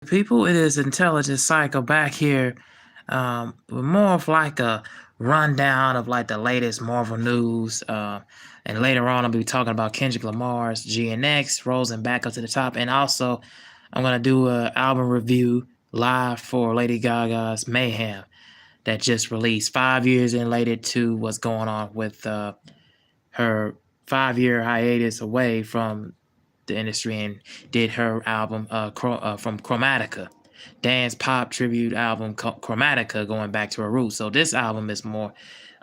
People, it is Intelligent Cycle back here with more of like a rundown of like the latest Marvel news. And later on, I'll be talking about Kendrick Lamar's GNX, Rolling Back Up to the Top. And also, I'm going to do an album review live for Lady Gaga's Mayhem that just released 5 years in related to what's going on with her 5 year hiatus away from the industry and did her album from Chromatica, dance pop tribute album Chromatica, going back to her roots. So this album is more.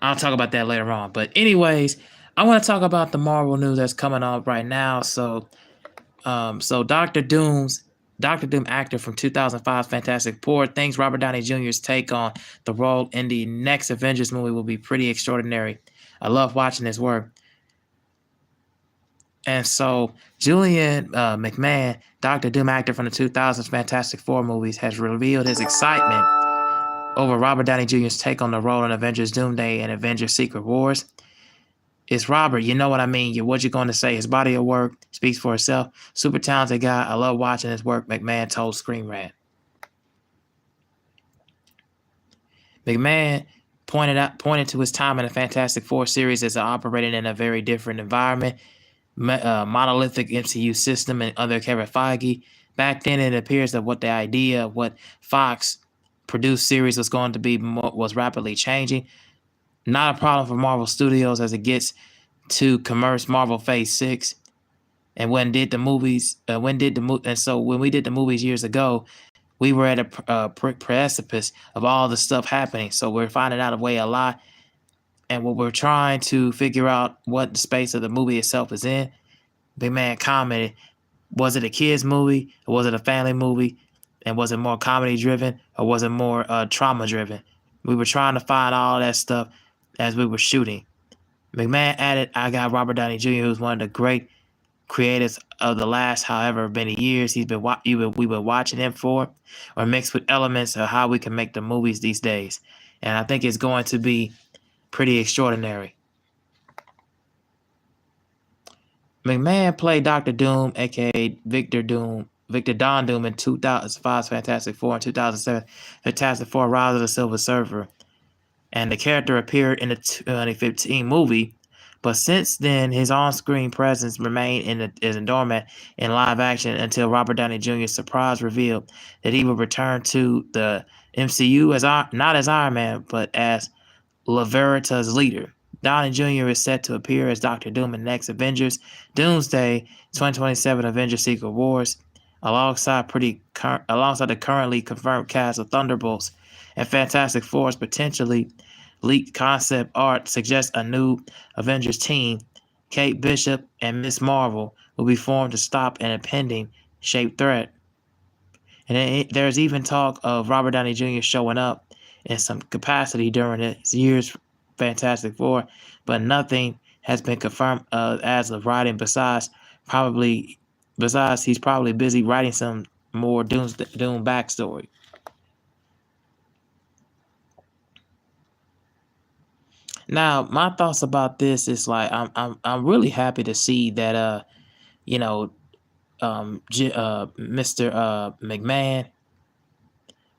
I'll talk about that later on. But anyways, I want to talk about the Marvel news that's coming up right now. So Doctor Doom actor from 2005's Fantastic Four thinks Robert Downey Jr.'s take on the role in the next Avengers movie will be pretty extraordinary. I love watching his work. And so Julian McMahon, Doctor Doom actor from the 2000s Fantastic Four movies, has revealed his excitement over Robert Downey Jr.'s take on the role in Avengers Doomsday and Avengers Secret Wars. It's Robert, you know what I mean. What you going to say? His body of work speaks for itself. Super talented guy. I love watching his work, McMahon told Screen Rant. McMahon pointed to his time in the Fantastic Four series as operating in a very different environment, monolithic MCU system, and other Kevin Feige. Back then, it appears that the idea of what Fox produced series was going to be was rapidly changing. Not a problem for Marvel Studios as it gets to commerce Marvel Phase 6. And when we did the movies years ago, we were at a precipice of all the stuff happening. So we're finding out a way a lot. And what we're trying to figure out what the space of the movie itself is in. Big Man commented, was it a kids movie or was it a family movie? And was it more comedy driven or was it more trauma driven? We were trying to find all that stuff as we were shooting. McMahon added, I got Robert Downey Jr., who's one of the great creators of the last however many years we've been watching him for, or mixed with elements of how we can make the movies these days. And I think it's going to be pretty extraordinary. McMahon played Dr. Doom, aka Victor Don Doom, in 2005's Fantastic Four and 2007 Fantastic Four Rise of the Silver Surfer. And the character appeared in the 2015 movie, but since then, his on-screen presence remained dormant in live action until Robert Downey Jr.'s surprise reveal that he would return to the MCU as not as Iron Man, but as Laverta's leader. Downey Jr. is set to appear as Dr. Doom in the next Avengers Doomsday 2027 Avengers Secret Wars, alongside the currently confirmed cast of Thunderbolts and Fantastic Four's potentially leaked concept art suggests a new Avengers team. Kate Bishop and Miss Marvel will be formed to stop an impending shaped threat. And there's even talk of Robert Downey Jr. showing up in some capacity during this year's Fantastic Four, but nothing has been confirmed as of writing. Besides, he's probably busy writing some more Doom backstory. Now, my thoughts about this is like I'm really happy to see that Mr. McMahon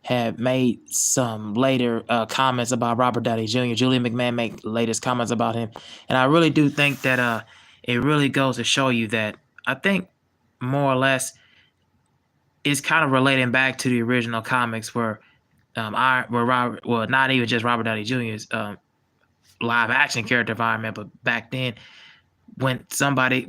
had made some later comments about Robert Downey Jr. Julian McMahon made latest comments about him, and I really do think that it really goes to show you that I think more or less it's kind of relating back to the original comics where not even just Robert Downey Jr.'s live action character of Iron Man, but back then when somebody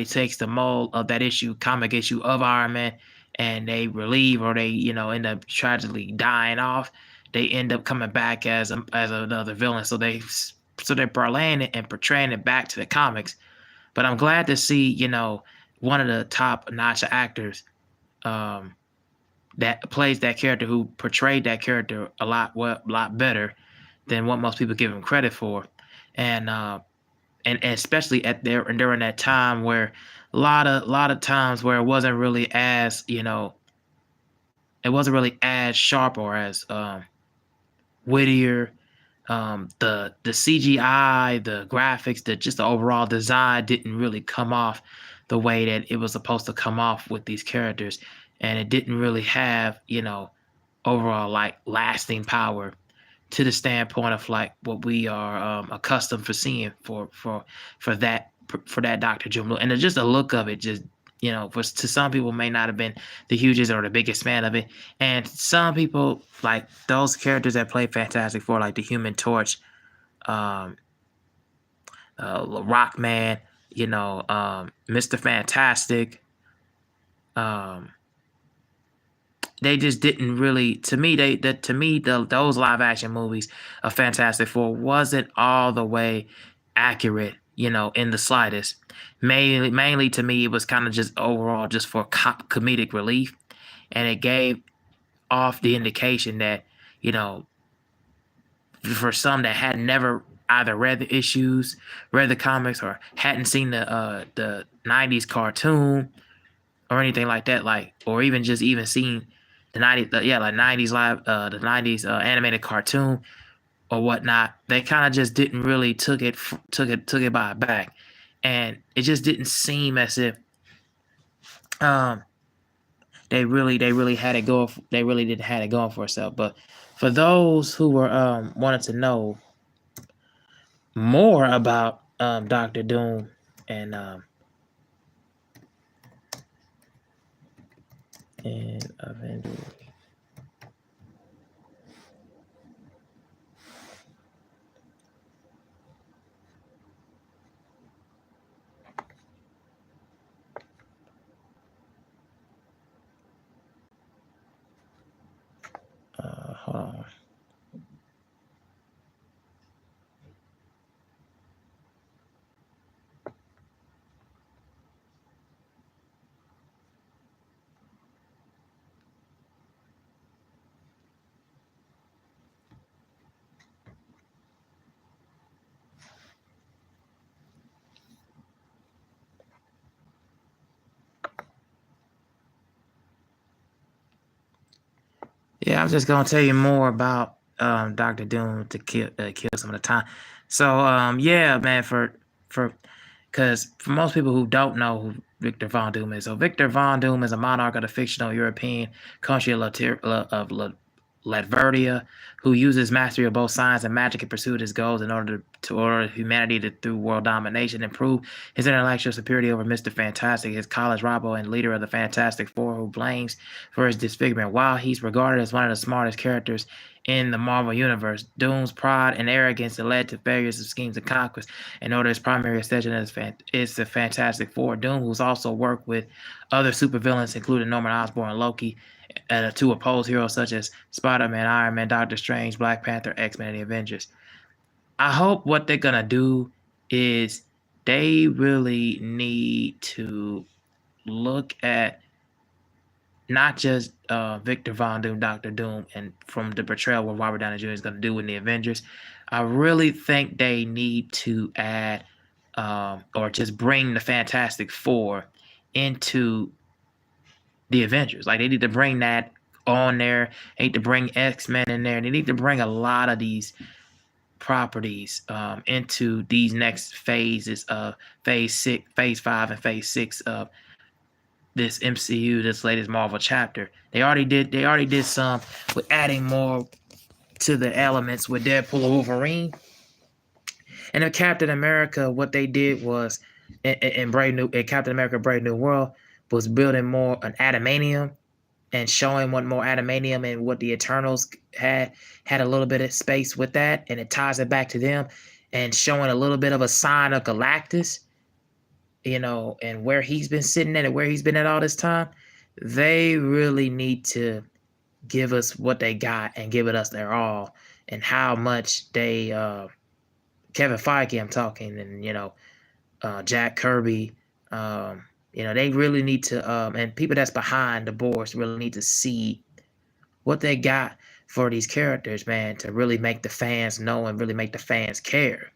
takes the mold of that comic issue of Iron Man, and they relieve or they end up tragically dying off, they end up coming back as another villain. So they're parlaying it and portraying it back to the comics. But I'm glad to see one of the top notch actors that plays that character, who portrayed that character a lot better than what most people give him credit for, and especially during that time where a lot of times where it wasn't really as sharp or as wittier. The CGI, the graphics, just the overall design didn't really come off the way that it was supposed to come off with these characters, and it didn't really have, overall like lasting power to the standpoint of like what we are accustomed for seeing for that Dr. Doom. And just the look of it, just to some people may not have been the hugest or the biggest fan of it, and some people like those characters that play Fantastic Four, like the Human Torch, Rockman, Mr. Fantastic. They just didn't really, to me, those live action movies of Fantastic Four wasn't all the way accurate, in the slightest. Mainly to me, it was kind of just overall just for comedic relief, and it gave off the indication that, for some that had never either read the issues, read the comics, or hadn't seen the '90s cartoon or anything like that, or even seen the '90s live, the '90s animated cartoon or whatnot. They kind of just didn't really took it by back, and it just didn't seem as if they really had it going. They really didn't had it going for itself. But for those who were wanted to know more about Dr. Doom and Avengers. Hold on. Yeah, I'm just gonna tell you more about Dr. Doom to kill some of the time. So yeah, man, because for most people who don't know who Victor Von Doom is, so Victor Von Doom is a monarch of the fictional European country of Latveria, who uses mastery of both science and magic in pursuit of his goals in order to order humanity through world domination and prove his intellectual superiority over Mr. Fantastic, his college rival and leader of the Fantastic Four, who blames for his disfigurement. While he's regarded as one of the smartest characters in the Marvel Universe, Doom's pride and arrogance that led to failures of schemes and conquest in order his primary extension is the Fantastic Four. Doom, who's also worked with other supervillains, including Norman Osborn and Loki, to oppose heroes such as Spider-Man, Iron Man, Doctor Strange, Black Panther, X-Men, and the Avengers. I hope what they're going to do is they really need to look at not just Victor Von Doom, Dr. Doom, and from the portrayal what Robert Downey Jr. is going to do in the Avengers. I really think they need to add or just bring the Fantastic Four into the Avengers. Like, they need to bring that on there. They need to bring X-Men in there. They need to bring a lot of these properties into these next phases of phase 5 and phase 6 of this MCU, this latest Marvel chapter. They already did some with adding more to the elements with Deadpool and Wolverine. And in Captain America, what they did was in Captain America Brave New World was building more an adamantium and showing what more adamantium and what the Eternals had a little bit of space with that, and it ties it back to them, and showing a little bit of a sign of Galactus, and where he's been sitting at and where he's been at all this time. They really need to give us what they got and give it us their all, and how much they Kevin Feige, I'm talking, and Jack Kirby, they really need to and people that's behind the boards really need to see what they got for these characters, man, to really make the fans know and really make the fans care,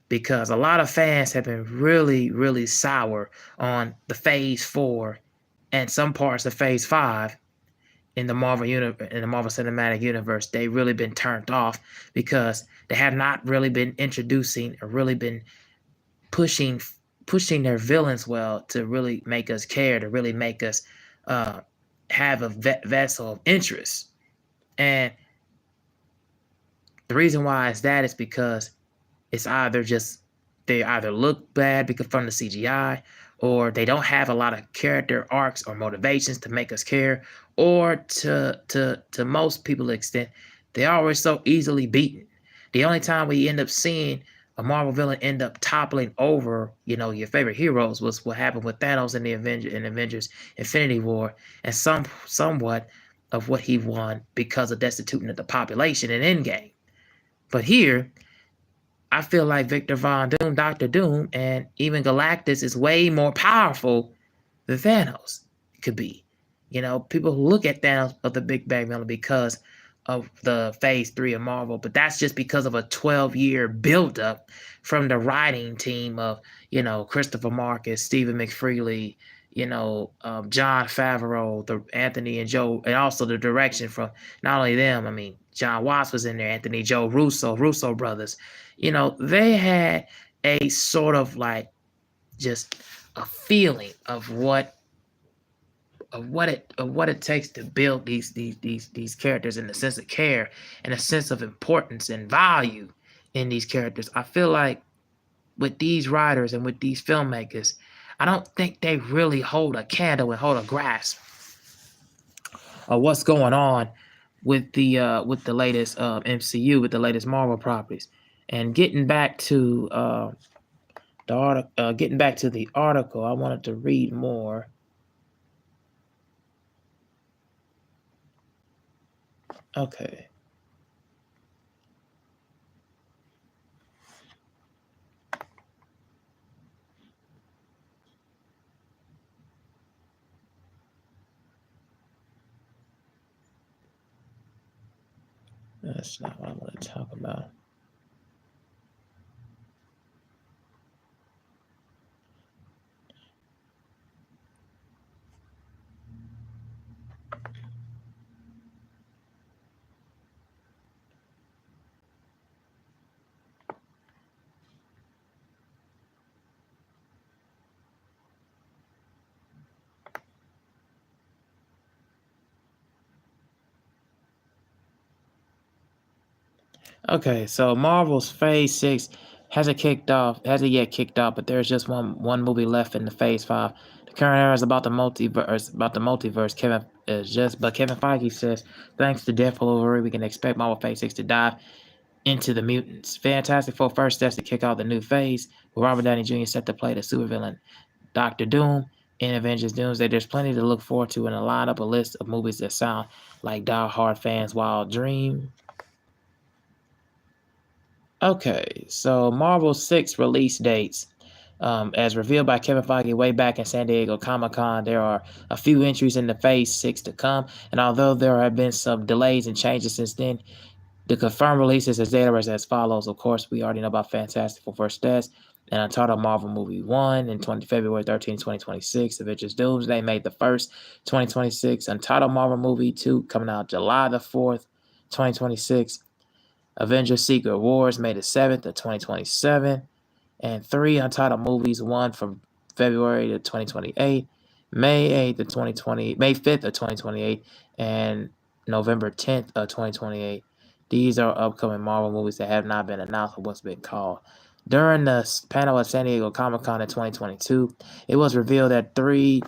because a lot of fans have been really, really sour on the Phase 4 and some parts of Phase 5 in the Marvel Cinematic Universe. They've really been turned off because they have not really been introducing or really been pushing pushing their villains well to really make us care, to really make us have a vessel of interest. And the reason why is that is because it's either just they either look bad because from the CGI, or they don't have a lot of character arcs or motivations to make us care, or to most people's extent, they're always so easily beaten. The only time we end up seeing a Marvel villain end up toppling over, your favorite heroes was what happened with Thanos in the Avengers Infinity War, and somewhat of what he won because of destituting of the population in Endgame. But here, I feel like Victor Von Doom, Doctor Doom, and even Galactus is way more powerful than Thanos could be. People look at Thanos of the Big Bang villain because of the Phase 3 of Marvel, but that's just because of a 12-year buildup from the writing team of, Christopher Marcus, Stephen McFeely, Jon Favreau, the Anthony and Joe, and also the direction from not only them. I mean, John Watts was in there, Anthony, Joe Russo brothers. They had a sort of like just a feeling of what it takes to build these characters in the sense of care and a sense of importance and value in these characters. I feel like with these writers and with these filmmakers, I don't think they really hold a candle and hold a grasp of what's going on with the latest MCU, with the latest Marvel properties. And getting back to the article, I wanted to read more. Okay. That's not what I want to talk about. Okay, so Marvel's Phase 6 hasn't yet kicked off, but there's just one movie left in the Phase 5. The current era is about the multiverse. Kevin Feige says, thanks to Deadpool Wolverine, we can expect Marvel Phase 6 to dive into the mutants. Fantastic Four first steps to kick off the new phase, with Robert Downey Jr. set to play the supervillain Doctor Doom in Avengers Doomsday. There's plenty to look forward to, and a line up a list of movies that sound like die-hard fans' wild dream. Okay, so Marvel 6 release dates. As revealed by Kevin Feige way back in San Diego Comic-Con, there are a few entries in the Phase 6 to come, and although there have been some delays and changes since then, the confirmed releases are as follows. Of course, we already know about Fantastic Four First Steps and Untitled Marvel Movie 1 in February 13, 2026. Avengers Doomsday May the 1st, 2026. Untitled Marvel Movie 2 coming out July the 4th, 2026. Avengers Secret Wars May the 7th of 2027. And 3 Untitled Movies, 1 from February to 2028. May 5th of 2028. And November 10th of 2028. These are upcoming Marvel movies that have not been announced or what's been called. During the panel at San Diego Comic-Con in 2022, it was revealed that 3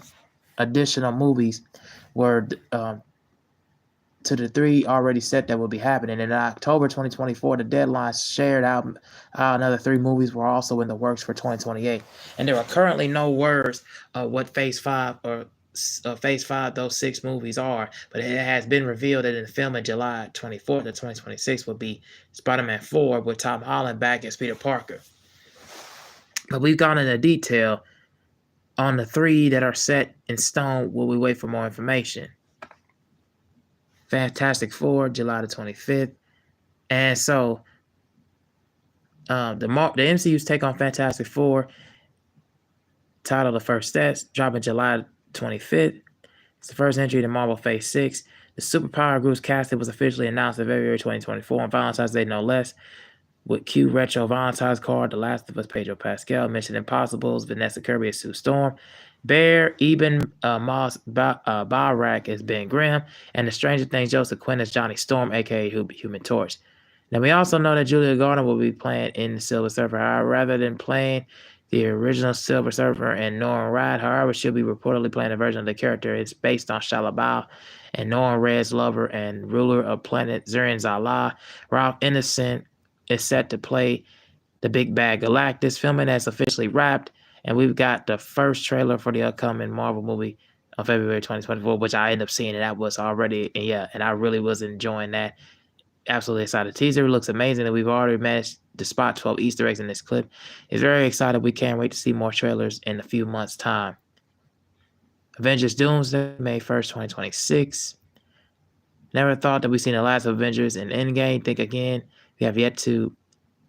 additional movies were to the 3 already set that will be happening. In October 2024, the deadline shared out another 3 movies were also in the works for 2028. And there are currently no words of what Phase 5 or Phase 5 those 6 movies are, but it has been revealed that in the film in July 24th of 2026 will be Spider-Man 4 with Tom Holland back as Peter Parker. But we've gone into detail on the 3 that are set in stone while we wait for more information. Fantastic Four, July the 25th. And so the MCU's take on Fantastic Four, titled The First Steps, dropping July 25th. It's the first entry to Marvel Phase 6. The superpower group's casting was officially announced in February 2024 on Valentine's Day, no less. with Q Retro, Valentine's Card, The Last of Us, Pedro Pascal, Mission Impossibles, Vanessa Kirby as Sue Storm, Bear, Eben Moss Barak as Ben Grimm, and The Stranger Things Joseph Quinn as Johnny Storm, aka Human Torch. Now, we also know that Julia Garner will be playing in the Silver Surfer. However, rather than playing the original Silver Surfer and Norman Rad, however, she'll be reportedly playing a version of the character. It's based on Shalabal and Norman Red's lover and ruler of planet Zirian Zala. Ralph Innocent is set to play the Big Bad Galactus. Filming has officially wrapped, and we've got the first trailer for the upcoming Marvel movie on February 2024, which I ended up seeing, and that was already, and I really was enjoying that. Absolutely excited. Teaser looks amazing, and we've already managed to spot 12 Easter eggs in this clip. It's very excited. We can't wait to see more trailers in a few months' time. Avengers Doomsday, May 1st, 2026. Never thought that we'd seen the last Avengers in Endgame. Think again. We have yet to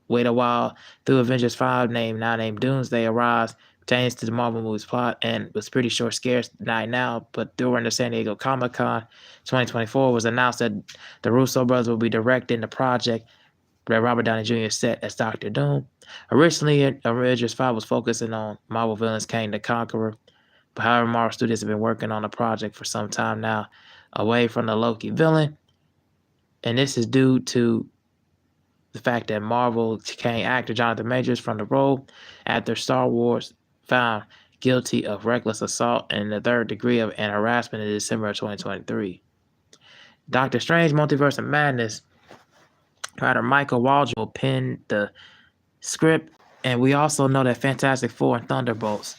wait a while through Avengers 5, now named Doomsday, arrives, pertains to the Marvel movie's plot, and was pretty short scarce right now, but during the San Diego Comic-Con 2024 was announced that the Russo brothers will be directing the project that Robert Downey Jr. set as Dr. Doom. Originally, Avengers 5 was focusing on Marvel villains Kang the Conqueror, but however, Marvel Studios have been working on the project for some time now, away from the Loki villain, and this is due to the fact that Marvel Kang actor Jonathan Majors from the role after Star Wars found guilty of reckless assault and the third degree of harassment in December of 2023. Doctor Strange Multiverse of Madness, writer Michael Waldron penned the script, and we also know that Fantastic Four and Thunderbolts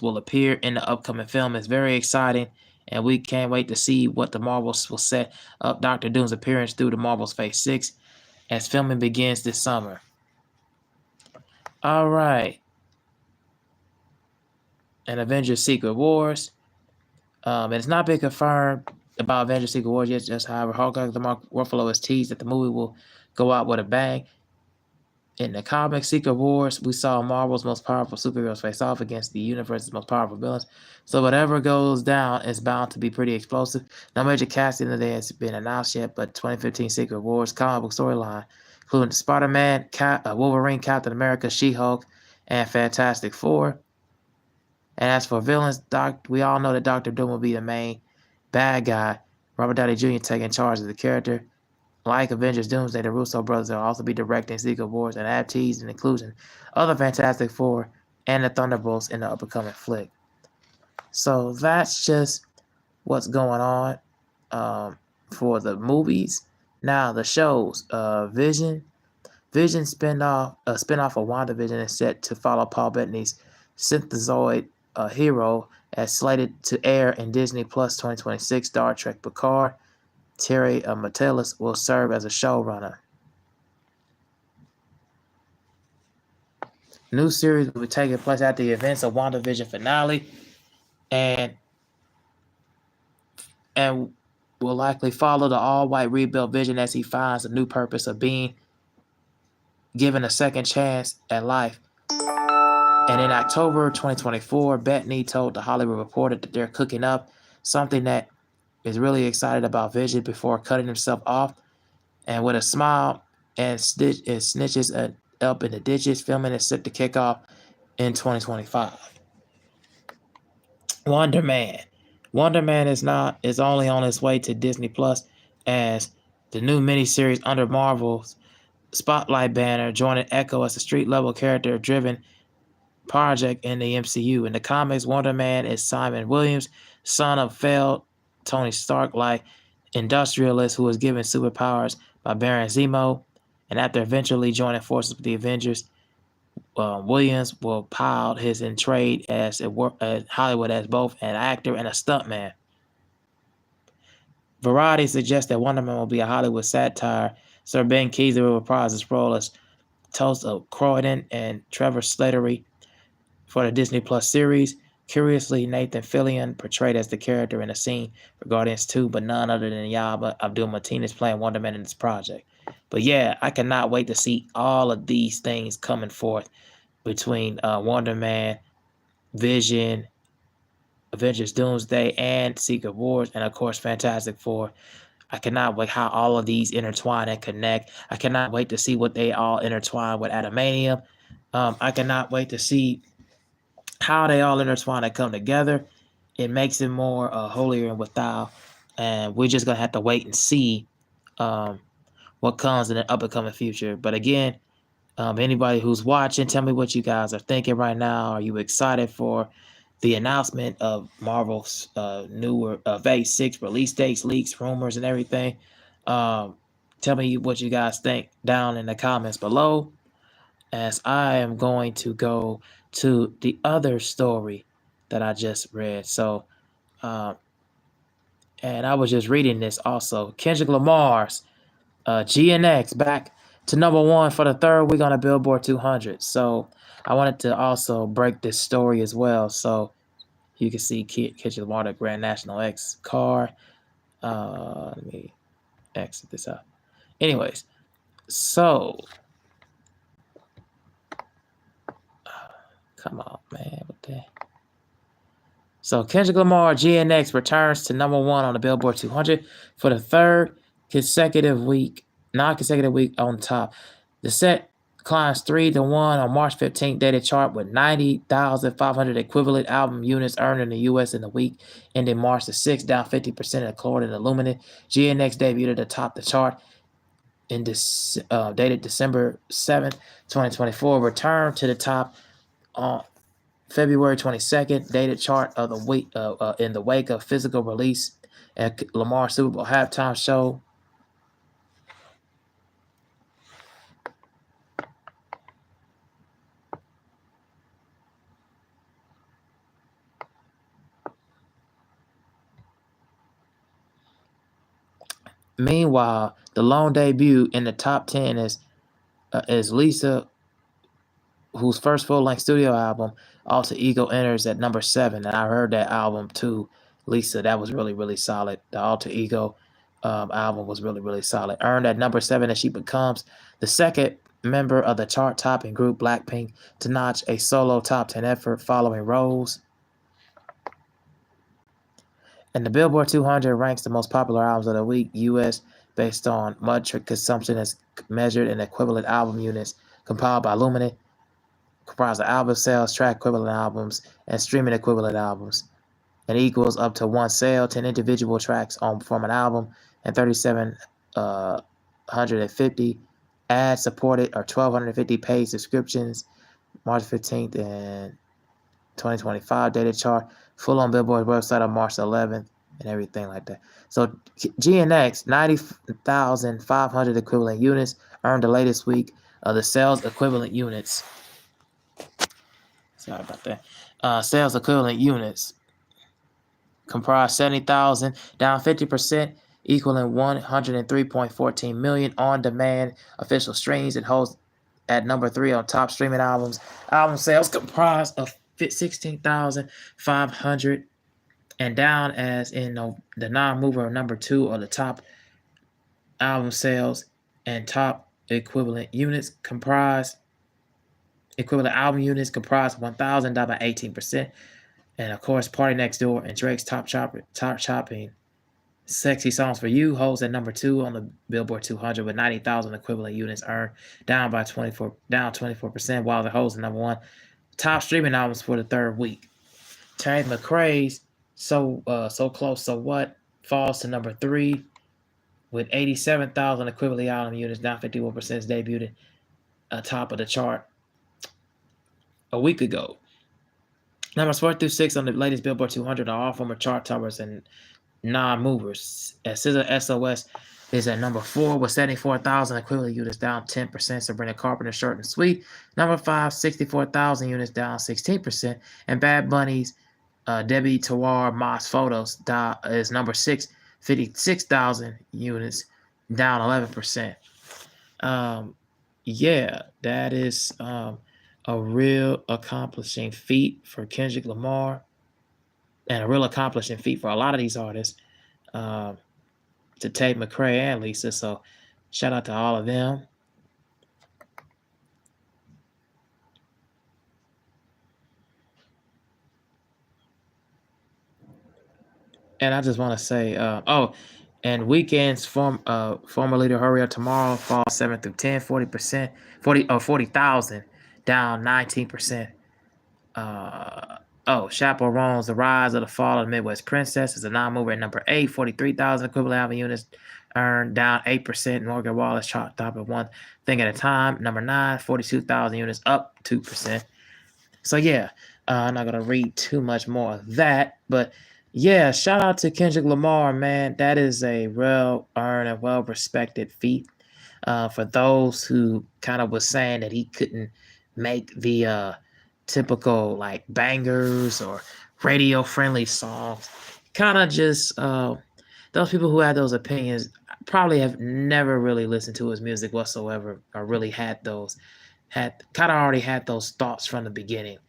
will appear in the upcoming film. It's very exciting, and we can't wait to see what the Marvels will set up Doctor Doom's appearance through the Marvels Phase 6 as filming begins this summer. All right. And Avengers Secret Wars. It's not been confirmed about Avengers Secret Wars yet, just however, Hawkeye the Mark Ruffalo has teased that the movie will go out with a bang. In the comic Secret Wars, we saw Marvel's most powerful superheroes face off against the universe's most powerful villains. So whatever goes down is bound to be pretty explosive. No major casting today has been announced yet, but 2015 Secret Wars comic book storyline, including Spider-Man, Wolverine, Captain America, She-Hulk, and Fantastic Four. And as for villains, we all know that Dr. Doom will be the main bad guy. Robert Downey Jr. taking charge of the character. Like Avengers Doomsday, the Russo brothers will also be directing Secret Wars and have teased and inclusion other Fantastic Four and the Thunderbolts in the upcoming flick. So that's just what's going on for the movies. Now the shows, Vision spinoff of WandaVision is set to follow Paul Bettany's Synthezoid Hero as slated to air in Disney Plus 2026. Star Trek Picard. Terry Matalis will serve as a showrunner. New series will be taking place after the events of WandaVision finale, and will likely follow the all-white rebuilt Vision as he finds a new purpose of being given a second chance at life. And in October 2024, Bettany told The Hollywood Reporter that they're cooking up something that is really excited about Vision before cutting himself off. And with a smile and snitches up in the ditches, filming is set to kick off in 2025. Wonder Man is only on its way to Disney Plus as the new miniseries under Marvel's Spotlight banner, joining Echo as a street-level character-driven project in the MCU. In the comics, Wonder Man is Simon Williams, son of failed Tony Stark-like industrialist who was given superpowers by Baron Zemo, and after eventually joining forces with the Avengers, Williams will piled his in trade as Hollywood as both an actor and a stuntman. Variety suggests that Wonder Man will be a Hollywood satire. Sir Ben Kingsley will reprise his role as Toast of Croydon and Trevor Slattery for the Disney Plus series. Curiously, Nathan Fillion portrayed as the character in a scene for Guardians 2, but none other than Yaba Abdul-Mateen is playing Wonder Man in this project. But yeah, I cannot wait to see all of these things coming forth between Wonder Man, Vision, Avengers Doomsday, and Secret Wars, and of course Fantastic Four. I cannot wait how all of these intertwine and connect. I cannot wait to see what they all intertwine with Adamantium. I cannot wait to see how they all intertwine and come together. It makes it more holier and withal. And we're just going to have to wait and see what comes in the up and coming future. But again, anybody who's watching, tell me what you guys are thinking right now. Are you excited for the announcement of Marvel's newer Phase 6 release dates, leaks, rumors, and everything? Tell me what you guys think down in the comments below, as I am going to go to the other story that I just read. So, and I was just reading this also. Kendrick Lamar's GNX back to #1 for the third week on the Billboard 200. So I wanted to also break this story as well. So you can see Kendrick Lamar, the Grand National X car. Let me exit this out. Anyways, so come on, man. What the? So Kendrick Lamar GNX returns to #1 on the Billboard 200 for the third non-consecutive week on top. The set climbs 3-1 on March 15th daily chart with 90,500 equivalent album units earned in the U.S. in the week ending March the 6th, down 50% according to Illuminate. GNX debuted atop the chart in this dated December 7th, 2024, returned to the top on February 22nd, dated chart of the week in the wake of physical release at Lamar Super Bowl halftime show. Meanwhile, the lone debut in the top 10 is Lisa, whose first full-length studio album, Alter Ego, enters at #7. And I heard that album too, Lisa. That was really, really solid. The Alter Ego album was really, really solid. Earned at #7 as she becomes the second member of the chart-topping group Blackpink to notch a solo top 10 effort following Rose. And the Billboard 200 ranks the most popular albums of the week, U.S., based on metric consumption as measured in equivalent album units compiled by Luminate, comprised of album sales, track equivalent albums, and streaming equivalent albums. It equals up to 1 sale, 10 individual tracks from an album, and 3,750 ad-supported or 1,250 paid subscriptions. March 15th and 2025 data chart, full on Billboard's website on March 11th, and everything like that. So GNX, 90,500 equivalent units, earned the latest week of the sales equivalent units. Sorry about that. Sales equivalent units comprise 70,000, down 50%, equaling 103.14 million on-demand official streams, and holds at #3 on top streaming albums. Album sales comprise of 16,500 and down as in the non-mover #2 of the top album sales, and top equivalent units comprise equivalent album units comprise 1,000, down by 18%. And of course, Party Next Door and Drake's Top Chopping Sexy Songs for You holds at #2 on the Billboard 200 with 90,000 equivalent units earned, down 24%, while it holds the #1 top streaming albums for the third week. Tate McRae's So Close, So What falls to #3 with 87,000 equivalent album units, down 51%, debuted atop of the chart a week ago. Numbers 4 through 6 on the latest Billboard 200 are all former chart toppers and non-movers. SZA SOS is at #4 with 74,000 equivalent units, down 10%. Sabrina Carpenter, Short and Sweet, #5, 64,000 units, down 16%. And Bad Bunny's Debbie Tawar Moss Photos is #6, 56,000 units, down 11%. Yeah, that is a real accomplishing feat for Kendrick Lamar, and a real accomplishing feat for a lot of these artists, to Tate McRae and Lisa. So shout out to all of them. And I just want to say, And Weekend's former leader Hurry Up Tomorrow falls 7 through 10, 40%, 40,000, down 19%. Chaperones, The Rise of the Fall of the Midwest Princess is a non-mover at number 8, 43,000 equivalent album units earned, down 8%. Morgan Wallen's chart top at One Thing at a Time, number 9, 42,000 units, up 2%. So yeah, I'm not gonna read too much more of that, but yeah, shout out to Kendrick Lamar, man. That is a well-earned and well-respected feat. For those who kind of was saying that he couldn't make the typical like bangers or radio-friendly songs, kind of just those people who had those opinions probably have never really listened to his music whatsoever, or really had kind of already had those thoughts from the beginning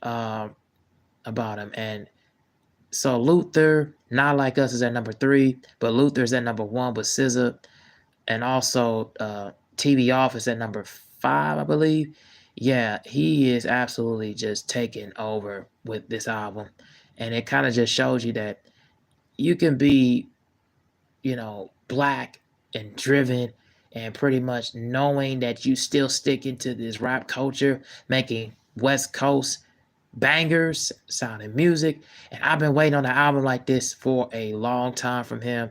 about him. And so Luther, Not Like Us, is at number 3, but Luther's at number 1 with SZA, and also TV Office at number 5, I believe. Yeah, he is absolutely just taking over with this album, and it kind of just shows you that you can be, black and driven, and pretty much knowing that you still stick into this rap culture, making West Coast bangers, sounding music. And I've been waiting on an album like this for a long time from him,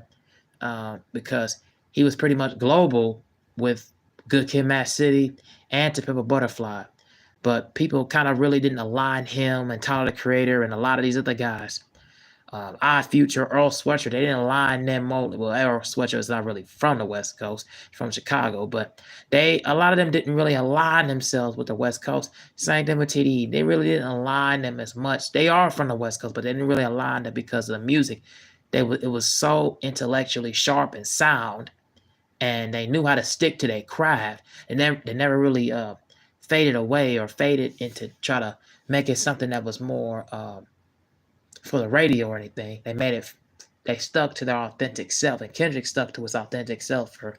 because he was pretty much global with Good Kid, Mad City and To Pimp a Butterfly. But people kind of really didn't align him and Tyler, the Creator, and a lot of these other guys. Odd Future, Earl Sweatshirt, they didn't align them more. Well, Earl Sweatshirt is not really from the West Coast, from Chicago, but a lot of them didn't really align themselves with the West Coast. Same thing with TDE. They really didn't align them as much. They are from the West Coast, but they didn't really align them because of the music. It was so intellectually sharp and sound, and they knew how to stick to their craft. And they never really faded away or faded into try to make it something that was more for the radio or anything. They stuck to their authentic self, and Kendrick stuck to his authentic self for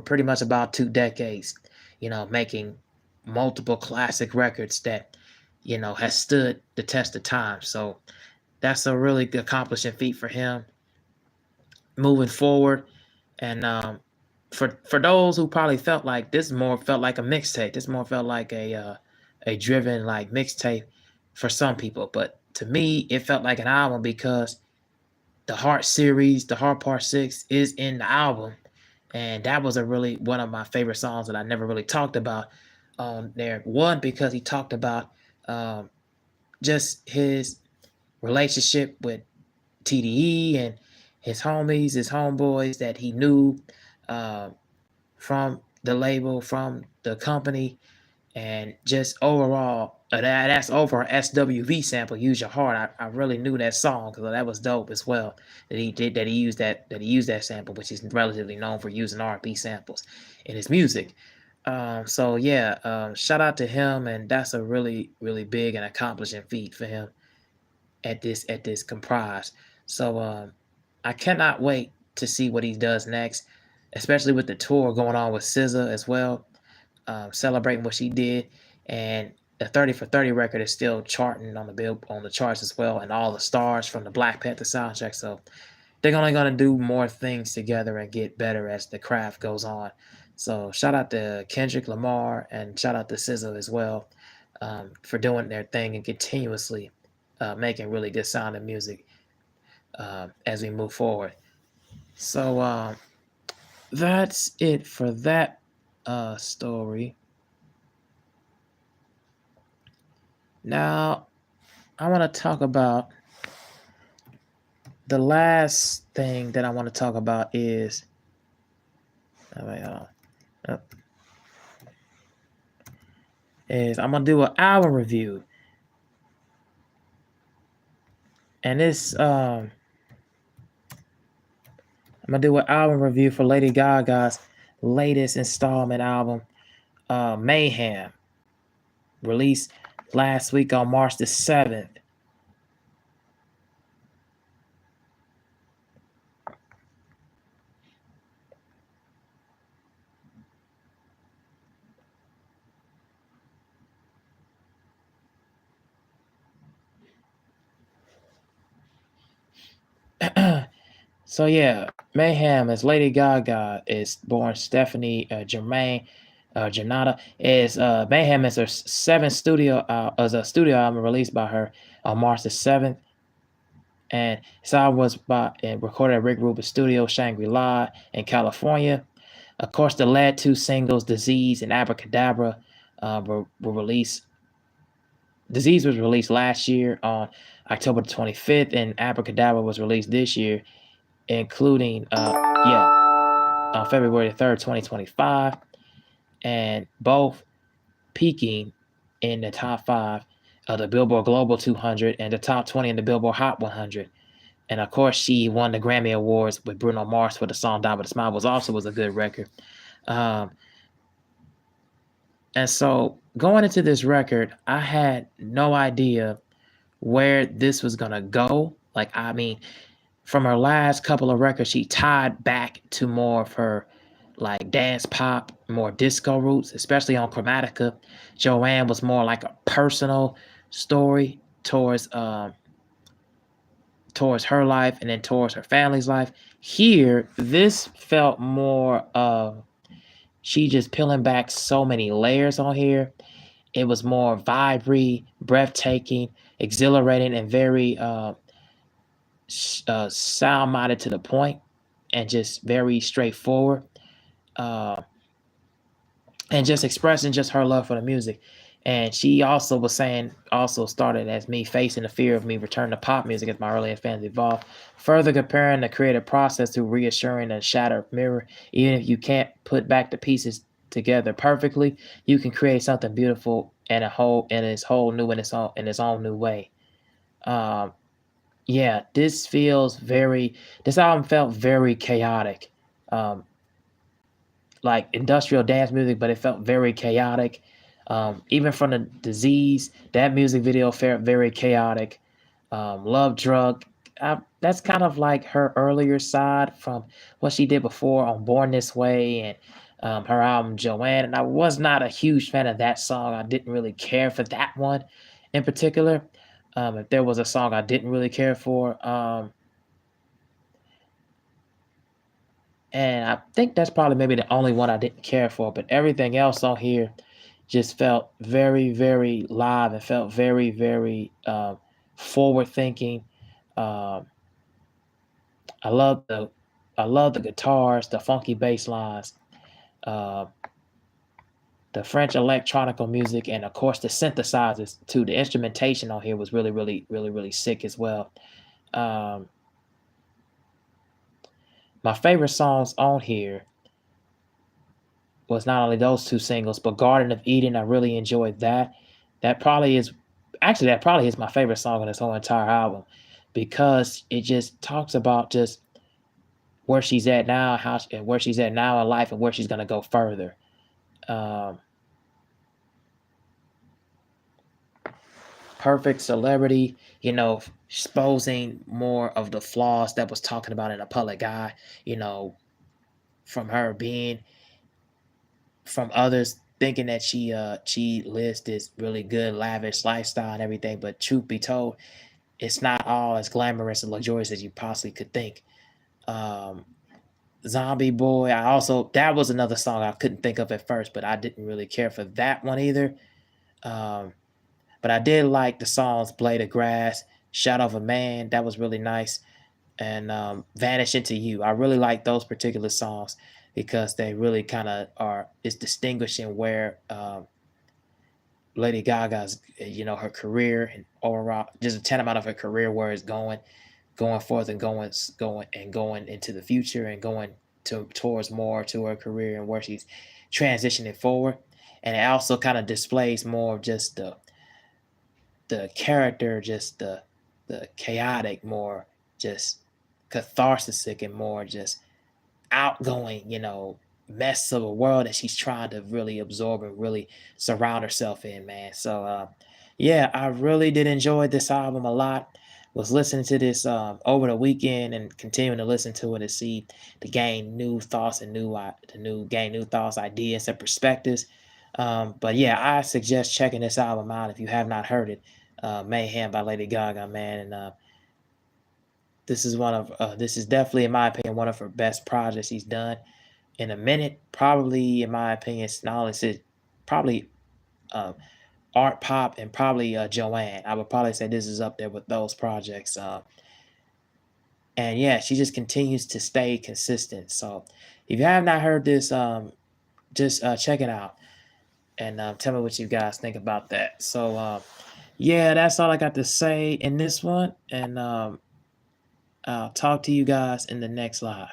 pretty much about 2 decades, making multiple classic records that has stood the test of time. So that's a really good accomplishing feat for him moving forward. And for those who probably felt like this more felt like a mixtape, this more felt like a driven like mixtape for some people, but to me it felt like an album because the Heart series, the Heart Part 6, is in the album, and that was one of my favorite songs that I never really talked about on there. One, because he talked about just his relationship with TDE and his homies, his homeboys that he knew from the label, from the company, and just overall, that's over SWV sample, Use Your Heart. I really knew that song because that was dope as well. That he used that sample, which is relatively known for using R&B samples in his music. So yeah, shout out to him, and that's a really really big and accomplishing feat for him at this comprise. So I cannot wait to see what he does next, especially with the tour going on with SZA as well, celebrating what she did. And the 30 for 30 record is still charting on the charts as well, and all the stars from the Black Panther soundtrack. So they're only going to do more things together and get better as the craft goes on. So shout out to Kendrick Lamar, and shout out to SZA as well, for doing their thing and continuously making really good sounding music as we move forward. So that's it for that story. Now, I want to talk about the last thing that I want to talk about is I'm gonna do an album review, and I'm gonna do an album review for Lady Gaga's latest installment album, Mayhem, released last week on March the 7th. So yeah, Mayhem is Lady Gaga is born Stephanie Germain Janata is Mayhem is her seventh studio as a studio album released by her on March the 7th. And this album was by and recorded at Rick Rubin's studio, Shangri-La in California. Of course, the last two singles, Disease and Abracadabra, were released. Disease was released last year on October 25th, and Abracadabra was released this year, including on February 3rd, 2025, and both peaking in the top 5 of the Billboard Global 200 and the top 20 in the Billboard Hot 100. And of course, she won the Grammy Awards with Bruno Mars for the song "Die with a Smile," was a good record. Um, and so going into this record, I had no idea where this was gonna go. Like, I mean, from her last couple of records, she tied back to more of her like dance pop, more disco roots, especially on Chromatica. Joanne was more like a personal story towards her life and then towards her family's life. Here, this felt more of she just peeling back so many layers on here. It was more vibrant, breathtaking, exhilarating, and very sound-minded to the point, and just very straightforward. Uh, and just expressing just her love for the music. And she also was saying, also started as me facing the fear of me returning to pop music as my earlier fans evolved, further comparing the creative process to reassuring and shattered mirror. Even if you can't put back the pieces together perfectly, you can create something beautiful and a whole and it's whole new in its own new way. Um, yeah, this album felt very chaotic. Um, like industrial dance music, but it felt very chaotic. Even from the Disease, that music video felt very chaotic. Love Drug, that's kind of like her earlier side from what she did before on Born This Way and her album Joanne. And I was not a huge fan of that song. I didn't really care for that one in particular. If there was a song I didn't really care for, and I think that's probably maybe the only one I didn't care for, but everything else on here just felt very, very live and felt very, very forward thinking. Um, I love the guitars, the funky bass lines, uh, the French electronical music, and of course the synthesizers too. The instrumentation on here was really, really, really, really sick as well. Um, my favorite songs on here was not only those two singles, but Garden of Eden. I really enjoyed that. That probably is my favorite song on this whole entire album, because it just talks about just where she's at now, and where she's at now in life, and where she's gonna go further. Um, Perfect Celebrity, exposing more of the flaws that was talking about in a public eye, from her being from others thinking that she lives this really good lavish lifestyle and everything, but truth be told, it's not all as glamorous and luxurious as you possibly could think. Um, Zombie Boy, that was another song I couldn't think of at first, but I didn't really care for that one either. Um, but I did like the songs Blade of Grass, Shadow of a Man, that was really nice, and Vanish Into You. I really like those particular songs because they really kind of is distinguishing where Lady Gaga's, her career and overall, just a tantamount of her career where it's going forth and going into the future and going towards more to her career and where she's transitioning forward. And it also kind of displays more of just the character, just the chaotic, more just catharsis and more just outgoing, mess of a world that she's trying to really absorb and really surround herself in, man. So yeah, I really did enjoy this album a lot. Was listening to this over the weekend and continuing to listen to it to gain new thoughts and gain new thoughts, ideas, and perspectives. But yeah, I suggest checking this album out if you have not heard it. Mayhem by Lady Gaga, man, and This is definitely, in my opinion, one of her best projects he's done in a minute. Probably, in my opinion, Knowledge is probably Art Pop and probably Joanne. I would probably say this is up there with those projects. And yeah, she just continues to stay consistent. So if you have not heard this, just check it out and tell me what you guys think about that. So yeah, that's all I got to say in this one, and I'll talk to you guys in the next live.